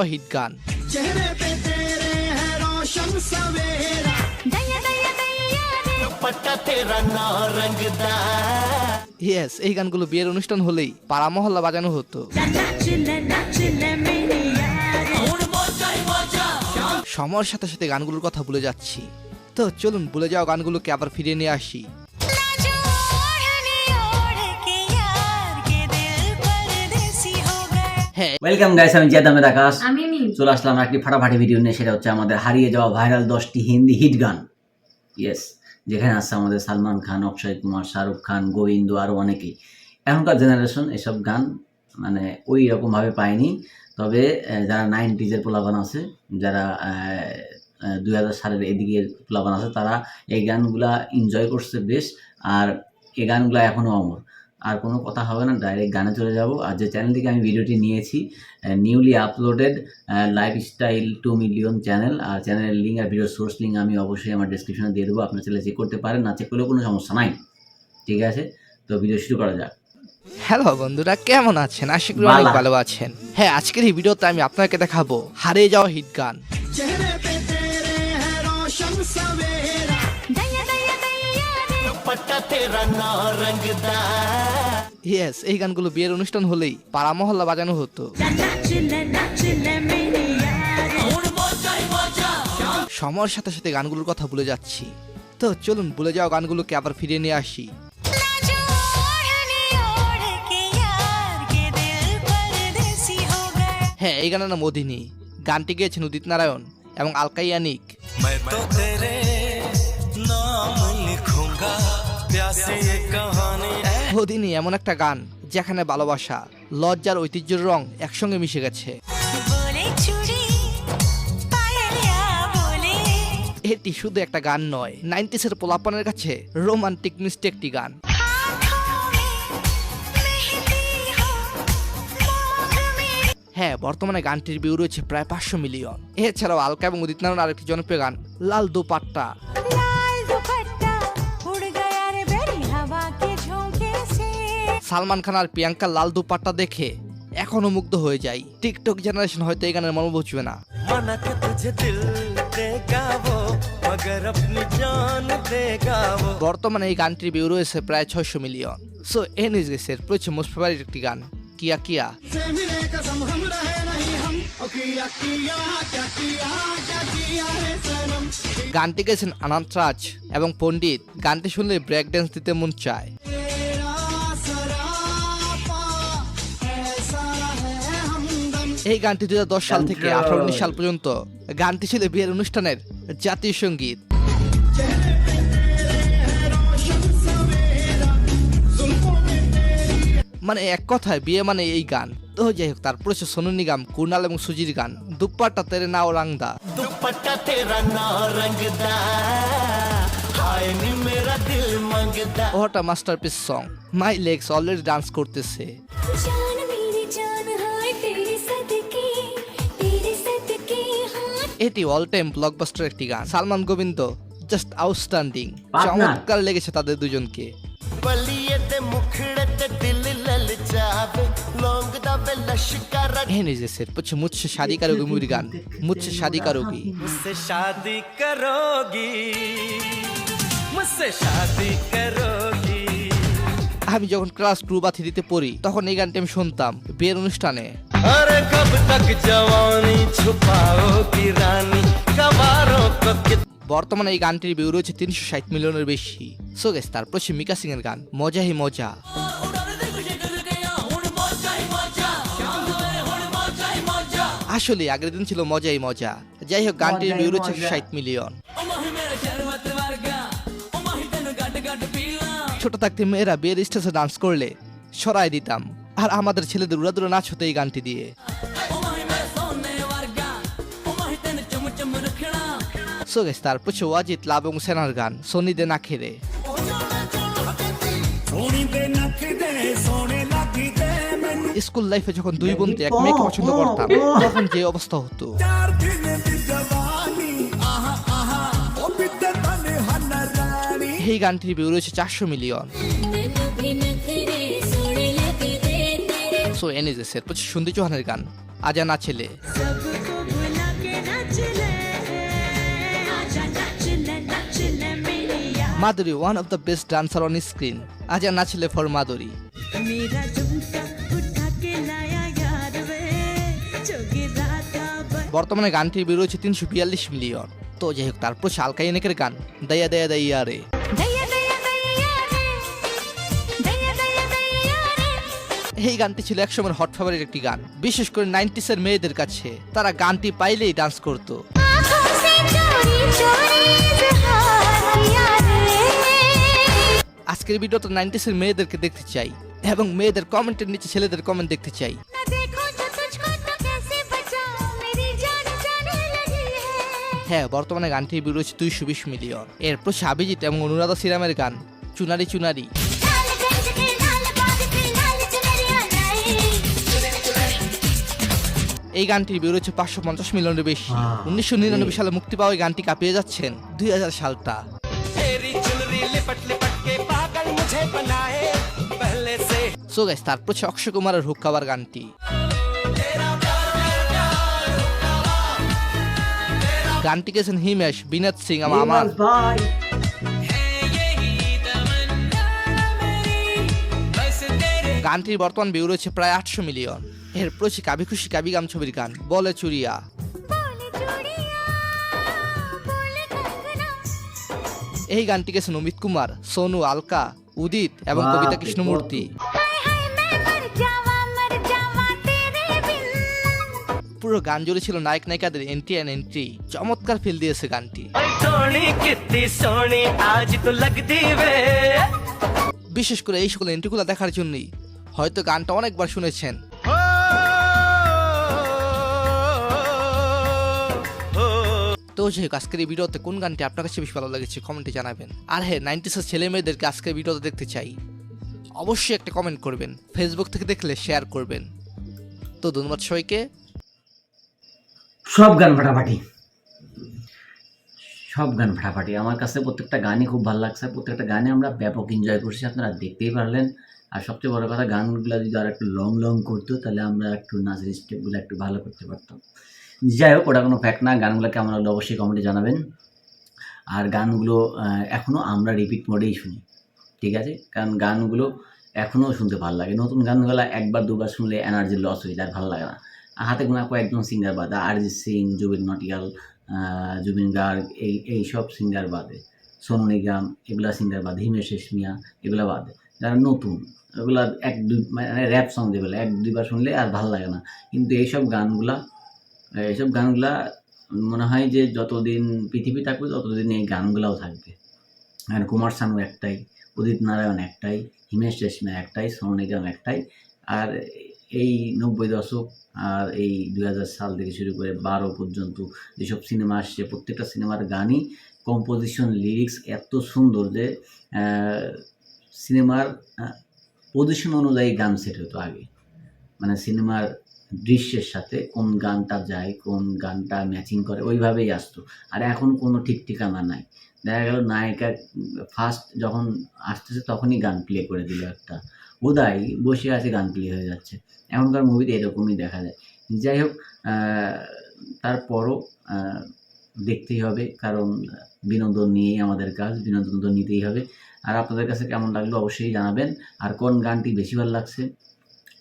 Hit গান। Yes, এই গানগুলো বিয়ের অনুষ্ঠান হলেই পাড়া মহল্লা বাজানো হতো। সময়ের সাথে সাথে গানগুলোর কথা ভুলে যাচ্ছি, তো চলুন ভুলে যাওয়া গানগুলোকে আবার ফিরিয়ে নিয়ে আসি। ওয়েলকাম গাইস, আমি জিয়াদ আহমেদ আকাশ। আমি মিম। চলে আসলাম একটি ফাটাফাটি ভিডিও নিয়ে। সেটা হচ্ছে আমাদের হারিয়ে যাওয়া ভাইরাল 10টি হিন্দি হিট গান। ইয়েস, যেখানে আছে আমাদের সালমান খান, অক্ষয় কুমার, শাহরুখ খান, গোবিন্দ, আরও অনেকেই। এখনকার জেনারেশন এসব গান মানে ওই রকমভাবে পায়নি। তবে যারা 90s পোলাপান আছে, যারা 2000 সালের এদিকের পোলাপান আছে, তারা এই গানগুলা এনজয় করছে বেশ। আর এই গানগুলো এখনও অমর। আর কোনো কথা হবে না, ডাইরেক্ট গানে চলে যাব। আর যে চ্যানেল থেকে আমি ভিডিওটি নিয়েছি, newly uploaded lifestyle 2 million channel. আর চ্যানেলের লিঙ্ক আর ভিডিও সোর্স লিঙ্ক আমি অবশ্যই আমার ডেসক্রিপশনে দিয়ে দেবো। আপনার চ্যানেলে চেক করতে পারেন, না চেক করলেও কোনো সমস্যা নাই। ঠিক আছে, তো ভিডিও শুরু করা যাক। হ্যালো বন্ধুরা, কেমন আছেন? আশা করি অনেক ভালো আছেন। হ্যাঁ, আজকের এই ভিডিওতে আমি আপনাকে দেখাবো হারিয়ে যাওয়া হিট গান। ইয়েস, এই গানগুলো বিয়ের অনুষ্ঠান হলেই পাড়া মহল্লা বাজানো হতো। সময়ের সাথে সাথে গানগুলোর কথা ভুলে যাচ্ছি, তো চলুন ভুলে যাওয়া গানগুলোকে আবার ফিরিয়ে নিয়ে আসি। হ্যাঁ, এই গানের নাম মোদিনী। গানটি গেয়েছেন উদিত নারায়ণ এবং আলকা ইয়ানিক। মোদিনী এমন একটা গান যেখানে ভালোবাসা, লজ্জার, ঐতিহ্যের রং একসঙ্গে মিশে গেছে। এটি শুধু একটা গান নয়, 90s পোলাপানের কাছে রোমান্টিক মিষ্টি একটি গান। হ্যাঁ, বর্তমানে গানটির ভিউ রয়েছে প্রায় 500 মিলিয়ন। এছাড়াও আলকা এবং উদিত নারায়ণ আরেকটি জনপ্রিয় গান লাল দুপাট্টা। সালমান খান আর প্রিয়াঙ্কা লাল দুপাট্টা দেখে এখনো মুগ্ধ হয়ে যাই। টিকটক জেনারেশন হয়তো এই গানের মর্ম বুঝবে না। বর্তমানে এই গানটির ভিউ রয়েছে প্রায় 600 মিলিয়ন। সো এনএসএর রয়েছে মোস্ট ফেভারিট একটি গান কিয়া কিয়া। গানটি গেছেন আনন্ত রাজ এবং পণ্ডিত। গানটি শুনলে ব্রেক ড্যান্স দিতে মন চায়। এই গানটি 2010 সাল থেকে 2018-19 সাল পর্যন্ত গানটি ছিল বিয়ের অনুষ্ঠানের জাতীয় সঙ্গীত। মানে এক কথায় বিয়ে মানে এই গান। তো যাই হোক, তারপর হচ্ছে সোনু নিগম, কুনাল এবং সুজির গান দুপ্পাট্টা তেরে নাও রংদা। ওটা masterpiece song. My legs already dance করতেছে। এটি অল টাইম ব্লকবাস্টার একটি গান। Salman Govinda just outstanding. চমৎকার লেগেছে তাদের দুজনকে। মুঝসে শাদি করোগি মুভির গান মুঝসে শাদি করোগি। আমি যখন ক্লাস 2 বা 3-তে পড়ি তখন এই গানটি আমি শুনতাম বিয়ের অনুষ্ঠানে। বর্তমানে এই গানটির ভিউ রয়েছে 360 মিলিয়নের বেশি। সো গাইস, তারপর হচ্ছে মিকা সিং এর গান মজা হি মজা। আসলে আগের দিন ছিল মজাই মজা। যাই হোক, গানটির ভিউ রয়েছে 60 মিলিয়ন। ছোট থাকতে মেয়েরা বিয়ের স্টেজে ডান্স করলে সরাই দিতাম, আর আমাদের ছেলেদের উড়াদুরা নাচ হতো এই গানটি দিয়ে। সো গাইস, তারপর হচ্ছে ওয়াজিদ লাভ এবং সেনার গান সোনি দে না খেরে। স্কুল লাইফে যখন দুই বন্ধু এক মেয়েকে পছন্দ করতাম তখন যে অবস্থা হতো। এই গানটির ভিউ রয়েছে 400 মিলিয়ন। সো এনএসএস এর 25 সন্ধি চৌহানের গান আজা না ছেলে। सबको भुला के नाच ले आजा नाच ले मेरी यार Madhuri one of the best dancer on screen, আজা না ছেলে ফর মাধুরী। मेरा झुमका उठा के लाया यार वे जो गिरा था বর্তমানে গানটির ভিউ রয়েছে 342 মিলিয়ন। তো যাই হোক, তারপর শালকা ইয়ানিকের গান দয়া দয়া দয়া রে। दया दया दया रे दया दया दया रे এই গানটি ছিল একসময় হট ফেভারিট একটি গান, বিশেষ করে 90s এর মেয়েদের কাছে। তারা গানটি পাইলেই ডান্স করতো। आँखों से चोरी चोरी इज़हार किया रे আজকের ভিডিওতে 90s এর মেয়েদেরকে দেখতে চাই এবং মেয়েদের কমেন্টের নিচে ছেলেদের কমেন্ট দেখতে চাই। न देखो जो तुझको तो कैसे बचाऊं मेरी जान जाने लगी है হ্যাঁ, বর্তমানে গানটির ভিউ রয়েছে 220 মিলিয়ন। এরপর সাবিজিৎ এবং অনুরাধা সিরামের গান চুনারি চুনারি। लाल गंज के लाल बाग के लाल चुनरिया लाई এই গানটির ভিউ রয়েছে 550 মিলিয়নের বেশি। Wow. 1999 সালে মুক্তি পাওয়া এই গানটি কাঁপিয়ে যাচ্ছেন 2000 সালটা। तेरी चुनरी लिपट लिपट के पागल मुझे बनाए पहले से সো গাইস, তারপর হচ্ছে অক্ষয় কুমারের হুক্কাবার গানটি। গানটি গেছেন হিমেশ, বিনোদ সিং এবং আমার। ভাই बस तेरे গানটির বর্তমান ভিউ রয়েছে প্রায় 800 মিলিয়ন। এরপর হচ্ছে কাবি খুশি কাবি গাম ছবির গান বলে চুরিয়া। बोले चूड़िया बोले कंगना এই গানটি গেছেন অমিত কুমার, সোনু, আলকা, উদিত এবং বাহ, কবিতা রে কৃষ্ণমূর্তি। हाय हाय मैं मर जावा तेरे बिन পুরো গান জুড়ে ছিল নায়ক নায়িকাদের এন্ট্রি অ্যান্ড এন্ট্রি। চমৎকার ফিল দিয়েছে গানটি। सोनी कितनी सोनी आज तो लगती वे বিশেষ করে এই সকল এন্ট্রিগুলো দেখার জন্যই হয়তো গানটা অনেকবার শুনেছেন। তো যাই হোক, আজকের এই ভিডিওতে কোন গানটি আপনার কাছে বেশি ভালো লেগেছে কমেন্টে জানাবেন। আর হ্যাঁ, 90s এর ছেলে মেয়েদেরকে আজকের ভিডিওতে দেখতে চাই, অবশ্যই একটা কমেন্ট করবেন। ফেসবুক থেকে দেখলে শেয়ার করবেন। তো ধন্যবাদ সবাইকে। সব গান ফাটাফাটি, সব গান ফাটাফাটি। আমার কাছে প্রত্যেকটা গানই খুব ভালো লাগছে, প্রত্যেকটা গানে আমরা ব্যাপক এনজয় করছি, আপনারা দেখতেই পারলেন। আর সবচেয়ে বড় কথা, গানগুলো যদি আর একটু লং লং করতো তাহলে আমরা একটু নাচের স্টেপগুলো একটু ভালো করতে পারতাম। যাই হোক, ওটা কোনো ফ্যাক্ট না। গানগুলো কেমন লাগলো অবশ্যই কমেন্টে জানাবেন। আর গানগুলো এখনও আমরা রিপিট মোডেই শুনি, ঠিক আছে? কারণ গানগুলো এখনও শুনতে ভালো লাগে। নতুন গানগুলো একবার দুবার শুনলে এনার্জি লস হয়ে যায়, ভালো লাগে না। হাতে গোনা কয়েকজন সিঙ্গার বাদে, অরিজিৎ সিং, জুবিন নটিয়াল, জুবিন গার্গ, এই সব সিঙ্গার বাদে, সোনু নিগম, এগুলা সিঙ্গার বাদে, হিমেশ রেশমিয়া, এগুলো বাদে যারা নতুন, ওগুলা এক দুই মানে র্যাপ সং যেগুলো এক দুইবার শুনলে আর ভালো লাগে না। কিন্তু এইসব গানগুলা মনে হয় যে যতদিন পৃথিবী থাকবে ততদিন এই গানগুলাও থাকবে। আর কুমার শানু একটাই, উদিত নারায়ণ একটাই, হিমেশ রেশমিয়া একটাই, সোনু নিগম একটাই। আর এই 90 দশক আর এই 2000 সাল থেকে শুরু করে 12 পর্যন্ত যেসব সিনেমা আসছে, প্রত্যেকটা সিনেমার গানই কম্পোজিশন, লিরিক্স এত সুন্দর যে সিনেমার পজিশন অনুযায়ী গান সেট হতো আগে। মানে সিনেমার দৃশ্যের সাথে কোন গানটা যায়, কোন গানটা ম্যাচিং করে, ওইভাবেই আসতো। আর এখন কোনো ঠিক ঠিকানা নাই। দেখা গেল নায়িকা ফার্স্ট যখন আসতেছে তখনই গান প্লে করে দিল, একটা উদয় বসে আছে গান প্লে হয়ে যাচ্ছে। এখনকার মুভিতে এরকমই দেখা যায়। যাই হোক, তারপরও দেখতেই হবে, কারণ বিনোদন নিয়েই আমাদের কাজ, বিনোদন তো নিতেই হবে। আর আপনাদের কাছে কেমন লাগলো অবশ্যই জানাবেন। আর কোন গানটি বেশি ভালো লাগছে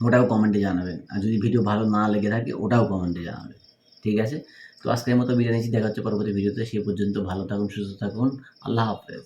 ওটাও কমেন্টে জানাবেন। আর যদি ভিডিও ভালো না লেগে থাকে ওটাও কমেন্টে জানাবেন, ঠিক আছে? তো আজকের মতো বিদায় নিচ্ছি, দেখা হচ্ছে পরবর্তী ভিডিওতে। সে পর্যন্ত ভালো থাকুন, সুস্থ থাকুন, আল্লাহ হাফেজ।